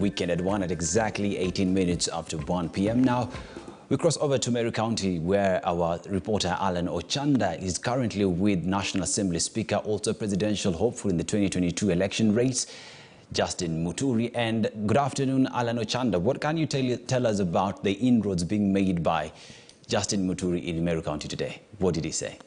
weekend at 1 at exactly 18 minutes after 1 p.m. Now, we cross over to Meru County, where our reporter Alan Ochanda is currently with National Assembly Speaker, also presidential hopeful in the 2022 election race, Justin Muturi. And good afternoon, Alan Ochanda. What can you tell us about the inroads being made by Justin Muturi in Meru County today? What did he say?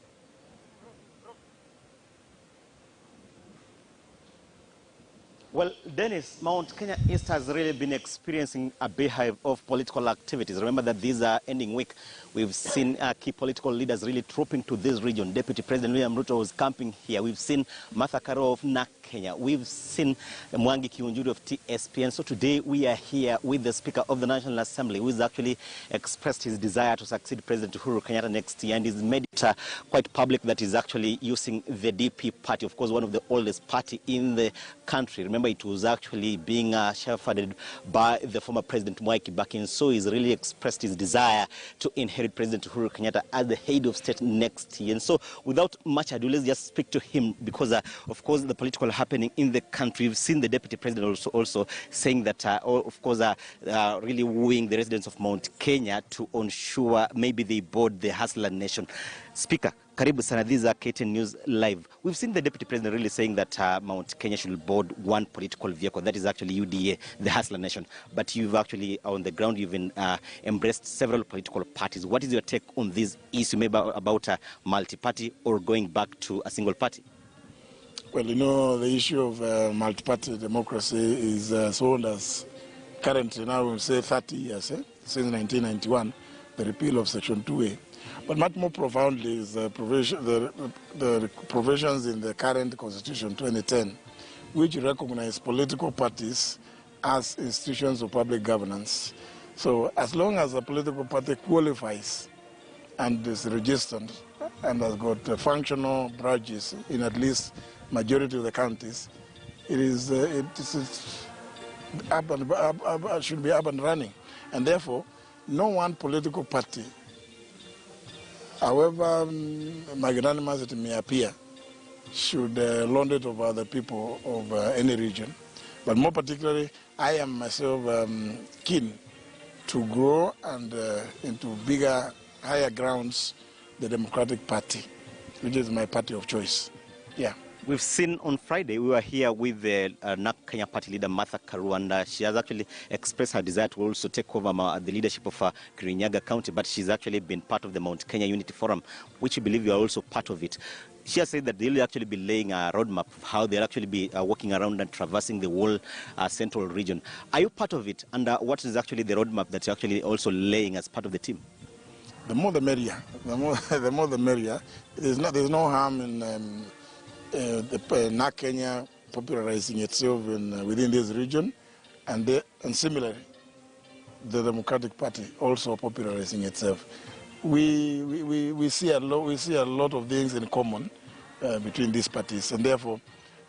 Well, Dennis, Mount Kenya East has really been experiencing a beehive of political activities. Remember that this ending week, we've seen key political leaders really trooping to this region. Deputy President William Ruto was camping here. We've seen Martha Karua of NAK Kenya. We've seen Mwangi Kiunjuri of TSPN. So today we are here with the Speaker of the National Assembly, who has actually expressed his desire to succeed President Uhuru Kenyatta next year, and he's made it quite public that he's actually using the DP party, of course, one of the oldest party in the country. Remember, it was actually being shepherded by the former President Mwai Kibaki, and so he's really expressed his desire to inherit President Uhuru Kenyatta as the head of state next year. And so, without much ado, let's just speak to him, because, of course, the political happening in the country. We've seen the Deputy President also saying that, of course, really wooing the residents of Mount Kenya to ensure maybe they board the Hustler Nation. Speaker, karibu sana, these are KTN News Live. We've seen the Deputy President really saying that Mount Kenya should board one political vehicle, that is actually UDA, the Hustler Nation. But you've actually, on the ground, you've embraced several political parties. What is your take on this issue, maybe about a multi-party or going back to a single party? Well, you know, the issue of multi-party democracy is so old as currently now we say 30 years, since 1991, the repeal of Section 2A. But much more profoundly is the provisions in the current Constitution 2010, which recognize political parties as institutions of public governance. So as long as a political party qualifies and is registered and has got functional branches in at least majority of the counties, it should be up and running. And therefore, no one political party, however magnanimous it may appear, should lord it over the people of any region. But more particularly, I am myself keen to grow and into bigger, higher grounds, the Democratic Party, which is my party of choice. Yeah. We've seen on Friday, we were here with the NAK Kenya party leader, Martha Karua, and she has actually expressed her desire to also take over the leadership of Kirinyaga County, but she's actually been part of the Mount Kenya Unity Forum, which you believe you are also part of it. She has said that they'll actually be laying a roadmap of how they'll actually be walking around and traversing the whole central region. Are you part of it? And what is actually the roadmap that you're actually also laying as part of the team? The more the merrier. The more the merrier. There's no harm in the NAK Kenya popularizing itself within this region, and similarly, the Democratic Party also popularizing itself. We see a lot of things in common between these parties, and therefore,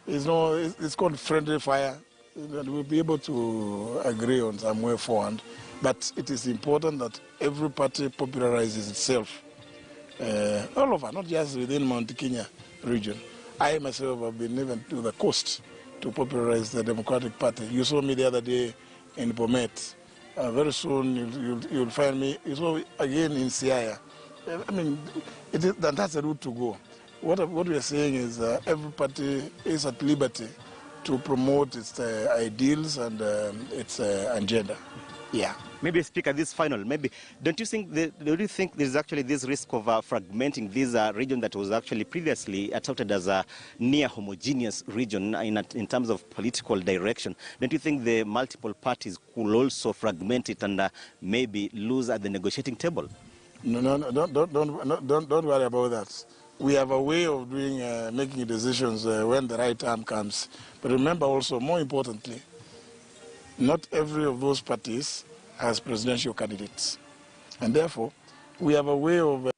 it's called friendly fire, and we'll be able to agree on some way forward. But it is important that every party popularizes itself, all over, not just within Mount Kenya region. I myself have been even to the coast to popularize the Democratic Party. You saw me the other day in Bomet. Very soon you'll find me. You saw again in Siaya. I mean, that's the route to go. What we are saying is every party is at liberty to promote its ideals and its agenda. Yeah. Maybe, Speaker, this final, maybe, do you think there's actually this risk of fragmenting this region that was actually previously touted as a near homogeneous region in terms of political direction? Don't you think the multiple parties could also fragment it and maybe lose at the negotiating table? No, don't worry about that. We have a way of doing making decisions when the right time comes. But remember also, more importantly, not every of those parties has presidential candidates. And therefore, we have a way of...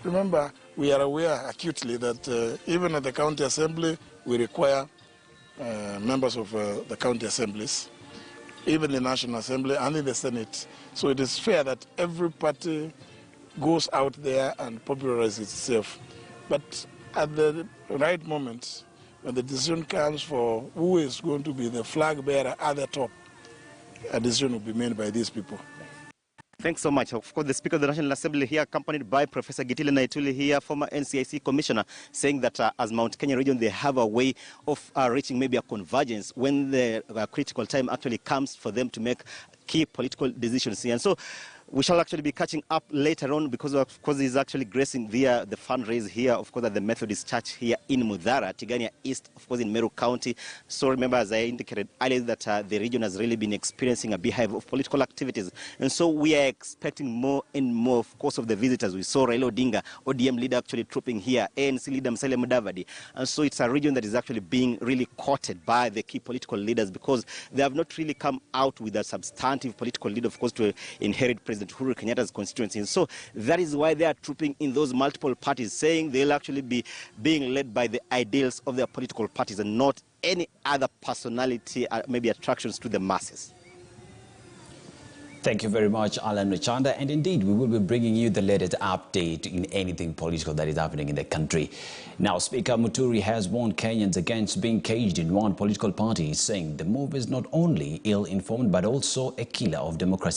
Remember, we are aware acutely that even at the county assembly, we require members of the county assemblies, even the National Assembly and in the Senate. So it is fair that every party goes out there and popularizes itself. But at the right moment, when the decision comes for who is going to be the flag bearer at the top, a decision will be made by these people. Thanks so much. Of course, the Speaker of the National Assembly here, accompanied by Professor Gitile Naituli here, former NCIC Commissioner, saying that as Mount Kenya region, they have a way of reaching maybe a convergence when the critical time actually comes for them to make key political decisions here. And so we shall actually be catching up later on because, of course, he's actually gracing the fundraise here, of course, at the Methodist Church here in Mudhara, Tigania East, of course, in Meru County. So remember, as I indicated earlier, that the region has really been experiencing a beehive of political activities. And so we are expecting more and more, of course, of the visitors. We saw Raila Odinga, ODM leader, actually trooping here, ANC leader Musalia Mudavadi. And so it's a region that is actually being really courted by the key political leaders because they have not really come out with a substantive political leader, of course, to inherit President Uhuru Kenyatta's constituency. And so that is why they are trooping in those multiple parties, saying they'll actually be being led by the ideals of their political parties and not any other personality, maybe attractions to the masses. Thank you very much, Alan Richanda. And indeed, we will be bringing you the latest update in anything political that is happening in the country. Now, Speaker Muturi has warned Kenyans against being caged in one political party, saying the move is not only ill-informed but also a killer of democracy.